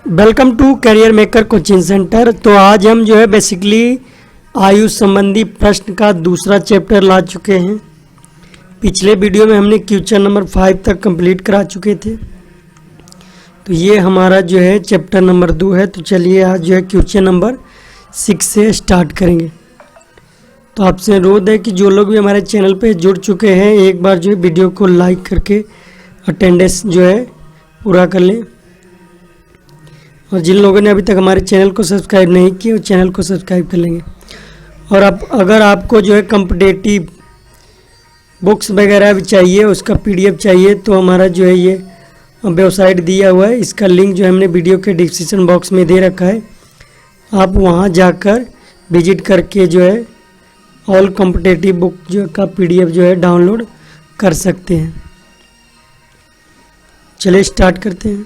Welcome to Career Maker Coaching Centre. तो आज हम जो है बेसिकली आयु संबंधी प्रश्न का दूसरा चैप्टर ला चुके हैं। पिछले वीडियो में हमने क्वेश्चन नंबर 5 तक कंप्लीट करा चुके थे। तो ये हमारा जो है चैप्टर नंबर 2 है। तो चलिए आज जो है क्वेश्चन नंबर 6 से स्टार्ट करेंगे। तो आपसे अनुरोध है कि जो लोग भी हमारे चैनल पे जुड़ चुके हैं एक बार जो है वीडियो को लाइक करके अटेंडेंस जो है पूरा कर लें, और जिन लोगों ने अभी तक हमारे चैनल को सब्सक्राइब नहीं किया वो चैनल को सब्सक्राइब कर लेंगे। और अगर आपको जो है कॉम्पिटिटिव बुक्स वगैरह भी चाहिए, उसका PDF चाहिए, तो हमारा जो है ये वेबसाइट दिया हुआ है। इसका लिंक जो है हमने वीडियो के डिस्क्रिप्शन बॉक्स में दे रखा है। आप वहाँ जाकर विजिट करके जो है ऑल कॉम्पिटिटिव बुक जो का PDF जो है डाउनलोड कर सकते हैं। चलिए स्टार्ट करते हैं।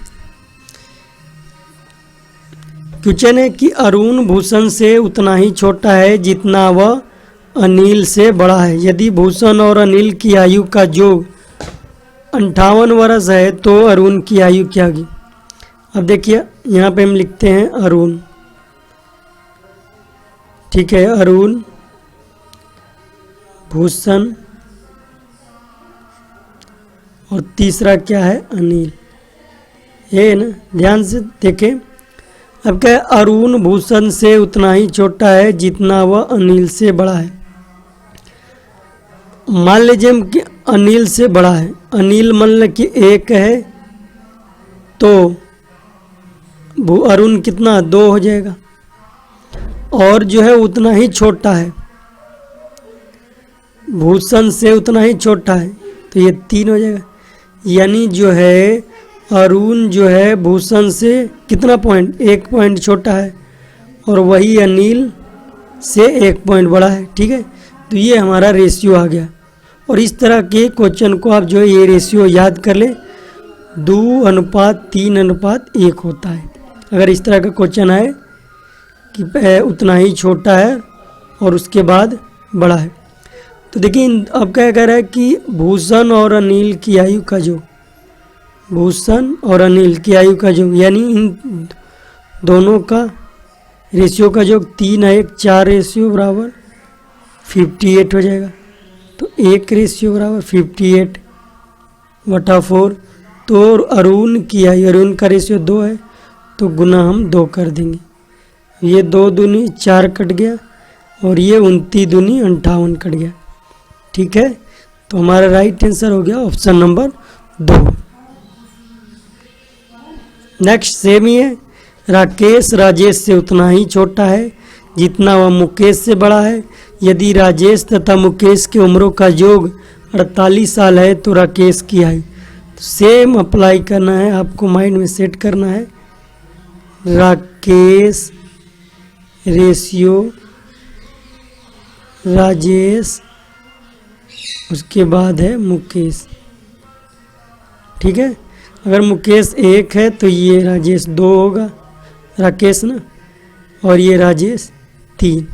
क्वेश्चन है कि अरुण भूषण से उतना ही छोटा है जितना वह अनिल से बड़ा है। यदि भूषण और अनिल की आयु का योग 58 वर्ष है तो अरुण की आयु क्या होगी। अब देखिए यहाँ पे हम लिखते हैं अरुण, ठीक है, अरुण, भूषण और तीसरा क्या है, अनिल। ये ना ध्यान से देखें। अब क्या है, अरुण भूषण से उतना ही छोटा है जितना वह अनिल से बड़ा है। मान लीजिए कि अनिल से बड़ा है, अनिल मान लो कि 1 है तो अरुण कितना 2 हो जाएगा। और जो है उतना ही छोटा है, भूषण से उतना ही छोटा है तो ये 3 हो जाएगा। यानी जो है अरुण जो है भूषण से कितना पॉइंट 1 पॉइंट छोटा है और वही अनिल से 1 पॉइंट बड़ा है। ठीक है, तो ये हमारा रेशियो आ गया। और इस तरह के क्वेश्चन को आप जो है ये रेशियो याद कर ले, 2:3:1 होता है। अगर इस तरह का क्वेश्चन आए कि उतना ही छोटा है और उसके बाद बड़ा है, तो देखिए अब क्या कह रहा है कि भूषण और अनिल की आयु का योग, भूषण और अनिल की आयु का योग, यानी इन दोनों का रेशियो का योग 3:1 4 रेशियो बराबर 58 हो जाएगा। तो 1 रेशियो बराबर 58/4। तो अरुण की आयु, अरुण का रेशियो 2 है तो गुना हम 2 कर देंगे। ये 2 दूनी 4 कट गया और ये 29 दूनी 58 कट गया। ठीक है, तो हमारा राइट आंसर हो गया ऑप्शन नंबर 2। नेक्स्ट सेम ही है। राकेश राजेश से उतना ही छोटा है जितना वह मुकेश से बड़ा है। यदि राजेश तथा मुकेश की उम्रों का योग 48 साल है तो राकेश की आयु, तो सेम अप्लाई करना है, आपको माइंड में सेट करना है। राकेश रेशियो राजेश, उसके बाद है मुकेश। ठीक है, अगर मुकेश 1 है तो ये राजेश 2 होगा, राकेश ना, और ये राजेश 3।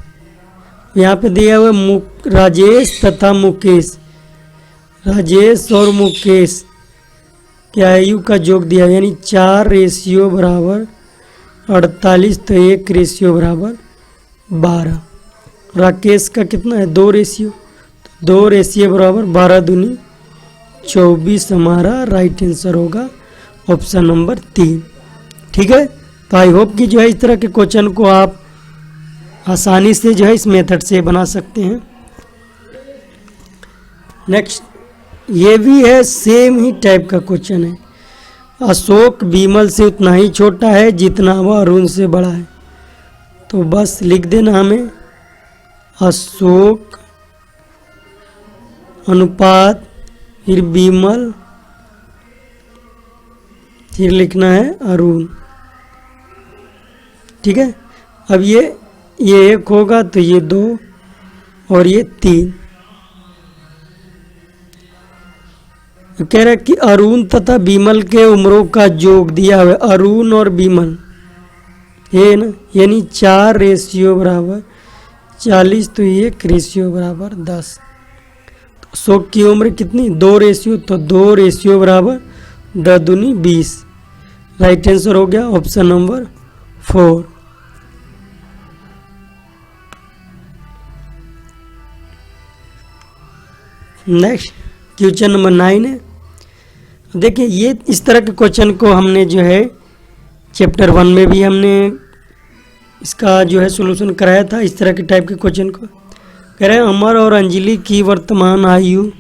यहाँ पे दिया हुआ राजेश तथा मुकेश, राजेश और मुकेश की आयु का योग दिया, यानी 4 रेशियो बराबर 48 तो 1 रेशियो बराबर 12। राकेश का कितना है 2 रेशियो, तो 2 रेशियो बराबर 12 दूनी 24 हमारा राइट आंसर होगा ऑप्शन नंबर 3। ठीक है, तो आई होप कि जो है इस तरह के क्वेश्चन को आप आसानी से जो है इस मेथड से बना सकते हैं। नेक्स्ट ये भी है, सेम ही टाइप का क्वेश्चन है। अशोक विमल से उतना ही छोटा है जितना वह अरुण से बड़ा है। तो बस लिख देना हमें अशोक अनुपात फिर विमल, फिर लिखना है अरुण। ठीक है, अब ये 1 होगा तो ये 2 और ये 3। कह रहा है कि अरुण तथा विमल के उम्रों का योग दिया हुआ है, अरुण और विमल ये ना, यानी 4 रेशियो बराबर 40 तो 1 रेशियो बराबर 10। तो अशोक की उम्र कितनी 2 रेशियो, तो 2 रेशियो बराबर 10 दूनी 20। राइट आंसर हो गया option number 4। Next question number 9 है। देखिए ये इस तरह के क्वेश्चन को हमने जो है चैप्टर 1 में भी हमने इसका जो है सॉल्यूशन कराया था। इस तरह के टाइप के क्वेश्चन को कह रहे हैं अमर और अंजलि की वर्तमान आयु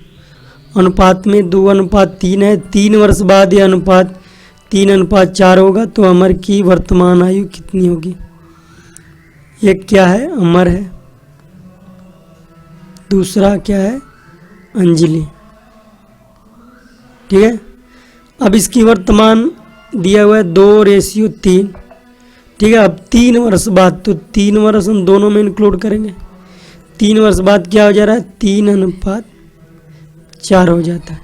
अनुपात में 2:3 है। 3 वर्ष बाद यह अनुपात 3:4 होगा तो अमर की वर्तमान आयु कितनी होगी? एक क्या है? अमर है। दूसरा क्या है? अंजलि। ठीक है। अब इसकी वर्तमान दिया हुआ है 2:3। ठीक है। अब 3 वर्ष बाद, तो 3 वर्ष हम दोनों में इंक्लूड करेंगे। 3 वर्ष बाद क्या हो जा रहा है? 3:4 हो जाता है।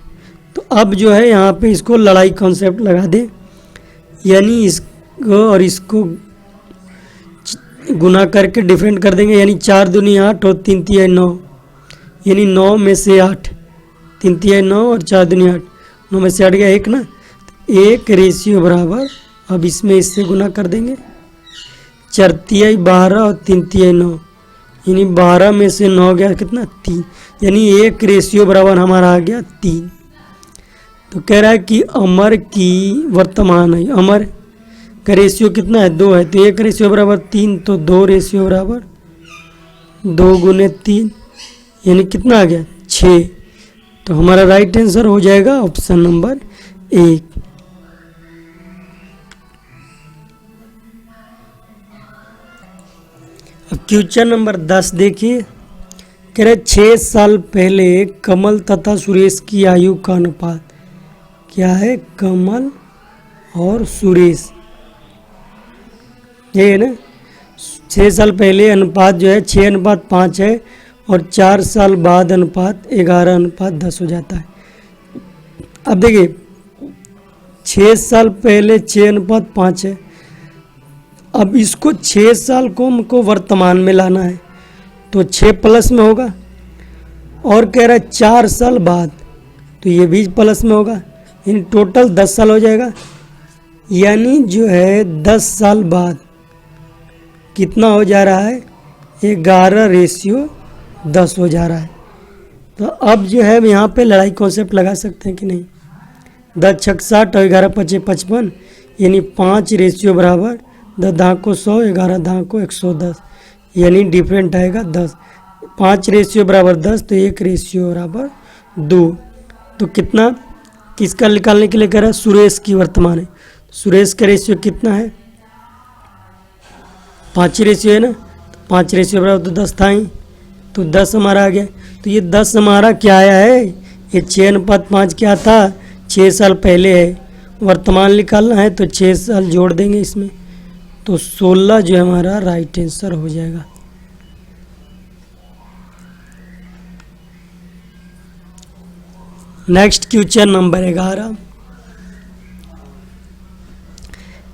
तो अब जो है यहाँ पे इसको लड़ाई कॉन्सेप्ट लगा दे, यानी इसको और इसको गुना करके डिफरेंट कर देंगे, यानी 4 दूनी 8 और 3 तिहाई 9, यानी 9 में से 8, 3 तिहाई 9 और 4 दूनी 8, 9 में से 8 गया 1 ना, 1 रेशियो बराबर, अब इसमें इससे गुना कर देंगे, 4 तिहाई 12 और 3 तिहाई 9, यानी 12 में से 9 गया कितना? 3, यानी 1 रेशियो बराबर हमारा आ गया 3। तो कह रहा है कि अमर की वर्तमान है, अमर का रेशियो कितना है? 2 है, तो 1 रेशियो बराबर 3, तो 2 रेशियो बराबर 2 गुने 3, यानी कितना आ गया? 6। तो हमारा राइट आंसर हो जाएगा ऑप्शन नंबर 1। अब क्वेश्चन नंबर 10 देखिए। कह रहे 6 साल पहले कमल तथा सुरेश की आयु का अनुपात क्या है? कमल और सुरेश, ये है ना। 6 साल पहले अनुपात जो है 6:5 है और 4 साल बाद अनुपात 11:10 हो जाता है। अब देखिए 6 साल पहले 6:5 है। अब इसको 6 साल को हमको वर्तमान में लाना है, तो 6 प्लस में होगा, और कह रहा है 4 साल बाद, तो ये भी प्लस में होगा, यानी टोटल 10 साल हो जाएगा। यानी जो है 10 साल बाद कितना हो जा रहा है? 11:10 हो जा रहा है। तो अब जो है यहाँ पे लड़ाई कॉन्सेप्ट लगा सकते हैं कि नहीं? 10 छक 60 और 11 पचे 55, यानी 5 रेशियो बराबर 10 दांको 100, 11 दांको 110, यानी डिफरेंट आएगा 10। 5 रेशियो बराबर 10, तो 1 रेशियो बराबर 2। तो कितना किसका निकालने के लिए कह रहा है? सुरेश की वर्तमान है। सुरेश का रेशियो कितना है? 5 रेशियो है ना, 5 रेशियो बराबर तो 10 था ही, तो 10 हमारा आ गया। तो ये 10 हमारा क्या आया है? ये 6:5 क्या था? 6 साल पहले है, वर्तमान निकालना है तो 6 साल जोड़ देंगे इसमें, तो 16 जो हमारा राइट आंसर हो जाएगा। Next question number 11।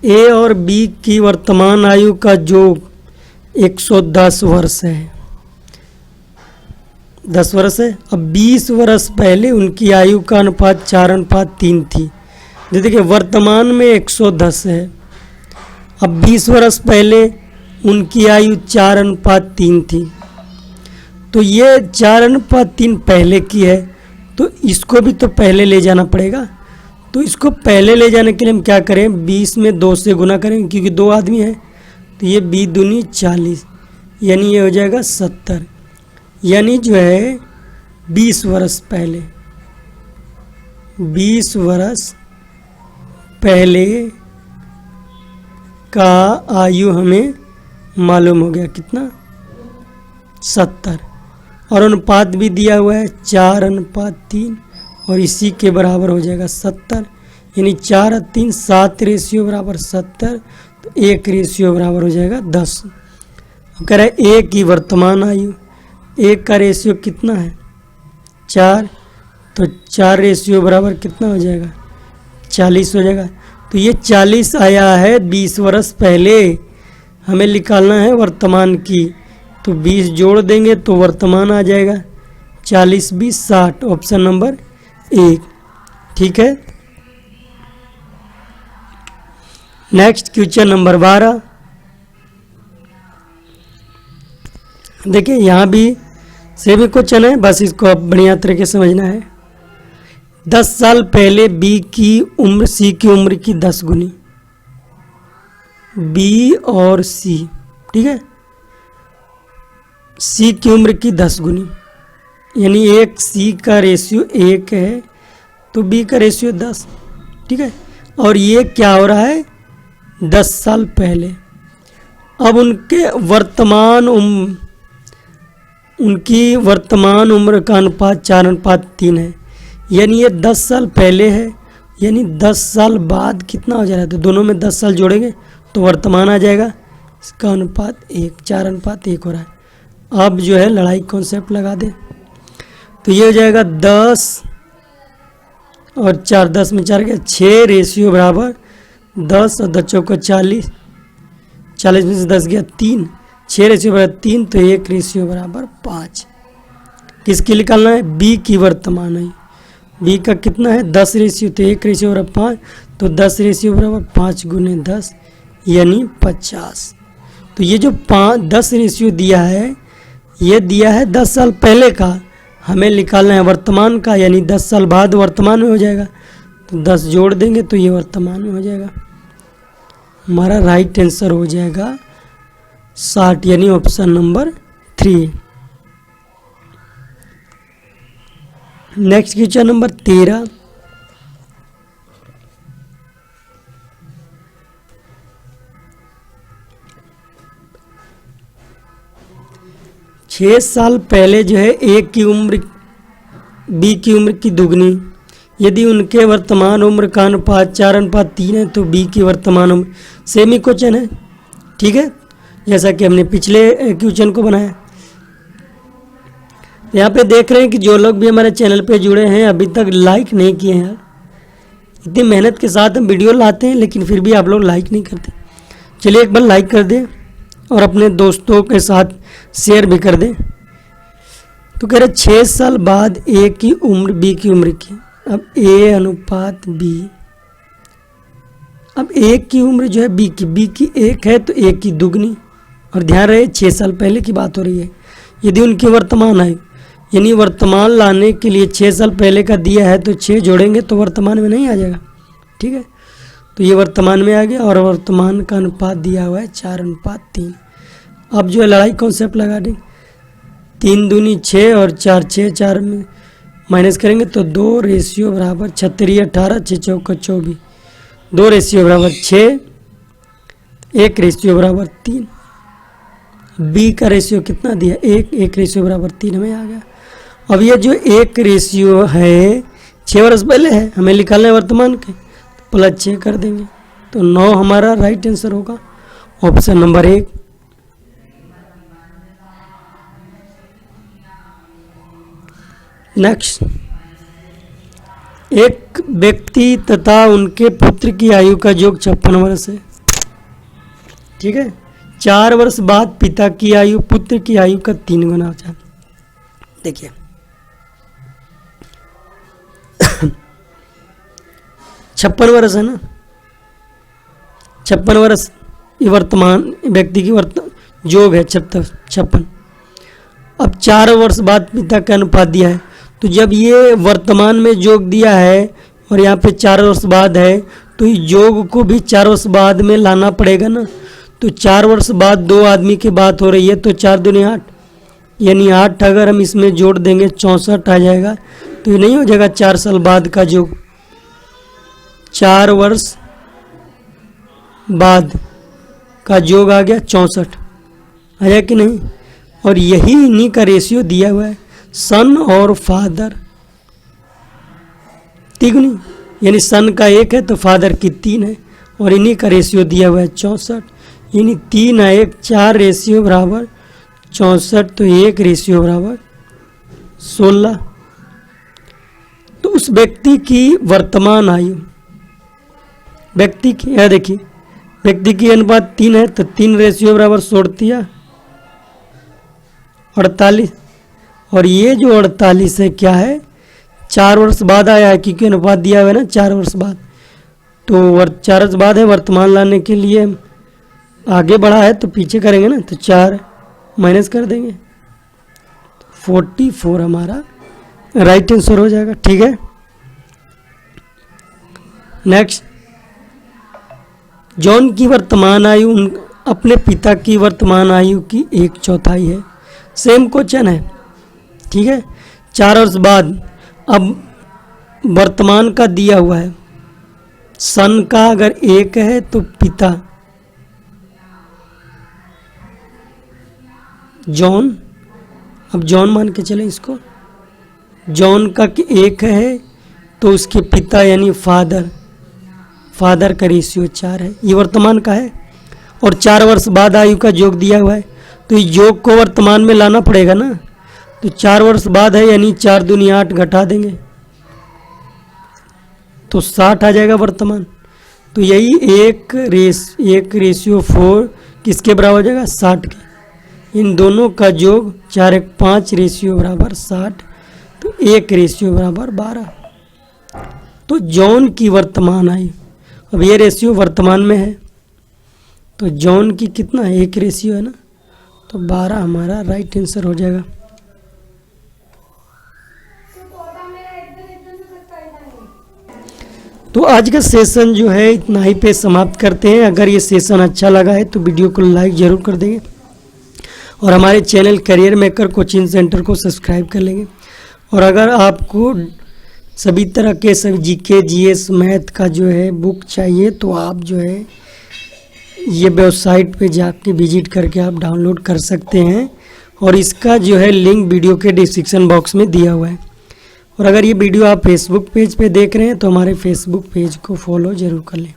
ए और बी की वर्तमान आयु का योग 110 वर्ष है, 10 वर्ष है। अब 20 वर्ष पहले उनकी आयु का अनुपात 4:3 थी। देखिए वर्तमान में 110 है, अब 20 वर्ष पहले उनकी आयु 4:3 थी, तो ये 4:3 पहले की है, तो इसको भी तो पहले ले जाना पड़ेगा। तो इसको पहले ले जाने के लिए हम क्या करें? 20 में 2 से गुना करेंगे, क्योंकि 2 आदमी हैं, तो ये 20 दूनी 40, यानी ये हो जाएगा 70। यानी जो है 20 वर्ष पहले, 20 वर्ष पहले का आयु हमें मालूम हो गया कितना? 70, और अनुपात भी दिया हुआ है 4:3, और इसी के बराबर हो जाएगा 70, यानी 4 और 3 7 रेशियो बराबर 70, तो 1 रेशियो बराबर हो जाएगा 10। अब कह रहा है 1 की वर्तमान आयु, 1 का रेशियो कितना है? 4, तो 4 रेशियो बराबर कितना हो जाएगा? 40 हो जाएगा। तो ये 40 आया है 20 वर्ष पहले, हमें निकालना है वर्तमान की, तो 20 जोड़ देंगे तो वर्तमान आ जाएगा 40 20 60, ऑप्शन नंबर 1। ठीक है। Next question number 12। देखिए यहाँ भी सेम ही क्वेश्चन है, बस इसको अब बढ़िया तरीके से समझना है। 10 साल पहले बी की उम्र सी की उम्र की 10 गुनी। बी और सी, ठीक है, सी की उम्र की 10 गुनी, यानी एक सी का रेशियो 1 है तो बी का रेशियो 10, ठीक है। और ये क्या हो रहा है, 10 साल पहले। अब उनकी वर्तमान उम्र का अनुपात 4:3 है, यानी ये 10 साल पहले है, यानी 10 साल बाद कितना हो जा रहा है, तो दोनों में 10 साल जोड़ेंगे तो वर्तमान आ जाएगा, इसका अनुपात 1, 4:1 हो रहा है। अब जो है लड़ाई कॉन्सेप्ट लगा दें तो ये हो जाएगा 10 और 4, 10 में 4 गया 6 रेशियो बराबर 10 और 10 चौका 40, 40 में से 10 गया 3, 6 रेशियो बराबर 3 तो 1 रेशियो बराबर 5। किसकी निकालना है, बी की वर्तमान है। बी का कितना है 10 रेशियो, तो 1 रेशियो बराबर 5, तो 10 रेशियो बराबर 5 गुने 10 यानी 50। तो ये जो 10 रेशियो दिया है, ये दिया है 10 साल पहले का, हमें निकालना है वर्तमान का, यानी 10 साल बाद वर्तमान में हो जाएगा, तो 10 जोड़ देंगे तो ये वर्तमान में हो जाएगा। हमारा राइट आंसर हो जाएगा 60, यानी option number 3। Next question number 13। छः साल पहले जो है ए की उम्र बी की उम्र की दुगनी, यदि उनके वर्तमान उम्र का अनुपात 4:3 है तो बी की वर्तमान उम्र, सेम ही क्वेश्चन है, ठीक है, जैसा कि हमने पिछले क्वेश्चन को बनाया। यहाँ पे देख रहे हैं कि जो लोग भी हमारे चैनल पे जुड़े हैं अभी तक लाइक नहीं किए हैं यार, इतनी मेहनत के साथ हम वीडियो लाते हैं लेकिन फिर भी आप लोग लाइक नहीं करते। चलिए एक बार लाइक कर दें और अपने दोस्तों के साथ शेयर भी कर दें। तो कह रहे 6 साल बाद ए की उम्र बी की उम्र की, अब ए अनुपात बी, अब ए की उम्र जो है बी की 1 है तो ए की दुगनी, और ध्यान रहे 6 साल पहले की बात हो रही है। यदि उनकी वर्तमान आयु, यानी वर्तमान लाने के लिए 6 साल पहले का दिया है तो 6 जोड़ेंगे तो वर्तमान में नहीं आ जाएगा, ठीक है। तो ये वर्तमान में आ गया और वर्तमान का अनुपात दिया हुआ है 4:3। अब जो है लड़ाई कॉन्सेप्ट लगा दें, 3 दूनी 6 और 4 6, 4 में माइनस करेंगे तो 2 रेशियो बराबर 36, 18, 6 चौका 24, 2 रेशियो बराबर 6, 1 रेशियो बराबर 3। बी का रेशियो कितना दिया 1, 1 रेशियो बराबर 3 हमें आ गया। अब ये जो 1 रेशियो है 6 वर्ष पहले है, हमें निकालना है वर्तमान के, तो +6 कर देंगे तो 9 हमारा राइट आंसर होगा, ऑप्शन नंबर 1। नेक्स्ट, एक व्यक्ति तथा उनके पुत्र की आयु का योग 56 वर्ष है, ठीक है। 4 वर्ष बाद पिता की आयु पुत्र की आयु का 3 गुना हो जाए। देखिए 56 वर्ष है ना, 56 वर्ष ये वर्तमान व्यक्ति की योग है 56। अब 4 वर्ष बाद पिता का अनुपात दिया है, तो जब ये वर्तमान में योग दिया है और यहाँ पे 4 वर्ष बाद है तो योग को भी 4 वर्ष बाद में लाना पड़ेगा ना। तो 4 वर्ष बाद 2 आदमी की बात हो रही है तो 4 दूनी 8, यानी 8 अगर हम इसमें जोड़ देंगे 64 आ जाएगा, तो ये नहीं हो जाएगा 4 साल बाद का योग, 4 वर्ष बाद का योग आ गया 64, आया कि नहीं। और यही इन्हीं का रेशियो दिया हुआ है, सन और फादर तिगुनी, यानी सन का 1 है तो फादर की 3 है, और इन्हीं का रेशियो दिया हुआ है 64, यानी 3 है 1, 4 रेशियो बराबर 64, तो 1 रेशियो बराबर 16। तो उस व्यक्ति की वर्तमान आयु, व्यक्ति की यह देखिए व्यक्ति की अनुपात 3 है तो 3 रेशियो बराबर 16, 48, और ये जो 48 है क्या है 4 वर्ष बाद आया है, क्योंकि अनुपात दिया हुआ है ना 4 वर्ष बाद, तो 4 वर्ष बाद है, वर्तमान लाने के लिए आगे बढ़ा है तो पीछे करेंगे ना, तो 4 माइनस कर देंगे, 44 हमारा राइट आंसर हो जाएगा। ठीक है, नेक्स्ट, जॉन की वर्तमान आयु अपने पिता की वर्तमान आयु की 1/4 है। सेम क्वेश्चन है। ठीक है, 4 वर्ष बाद, अब वर्तमान का दिया हुआ है, सन का अगर 1 है तो पिता जॉन, अब जॉन मान के चले इसको, जॉन का 1 है तो उसके पिता यानी फादर का रेशियो 4 है, ये वर्तमान का है। और 4 वर्ष बाद आयु का योग दिया हुआ है, तो इस योग को वर्तमान में लाना पड़ेगा ना, तो 4 वर्ष बाद है यानी 4 दूनी 8 घटा देंगे तो 60 आ जाएगा वर्तमान। तो यही 1/4 किसके बराबर हो जाएगा, 60 के। इन दोनों का योग 4 1 5 रेशियो बराबर 60, तो 1 बराबर 12। तो जॉन की वर्तमान आयु, अब ये रेशियो वर्तमान में है तो जॉन की कितना है, 1 है ना, तो 12 हमारा राइट आंसर हो जाएगा। तो आज का सेशन जो है इतना ही पे समाप्त करते हैं। अगर ये सेशन अच्छा लगा है तो वीडियो को लाइक ज़रूर कर देंगे और हमारे channel career Maker Coaching centre को सब्सक्राइब कर लेंगे। और अगर आपको सभी तरह के सब जीके जीएस मैथ का जो है बुक चाहिए तो आप जो है ये वेबसाइट पे जाके विजिट करके आप डाउनलोड कर सकते हैं, और इसका जो है लिंक वीडियो के डिस्क्रिप्शन बॉक्स में दिया हुआ है। और अगर ये वीडियो आप फेसबुक पेज पे देख रहे हैं तो हमारे फेसबुक पेज को फॉलो ज़रूर कर लें।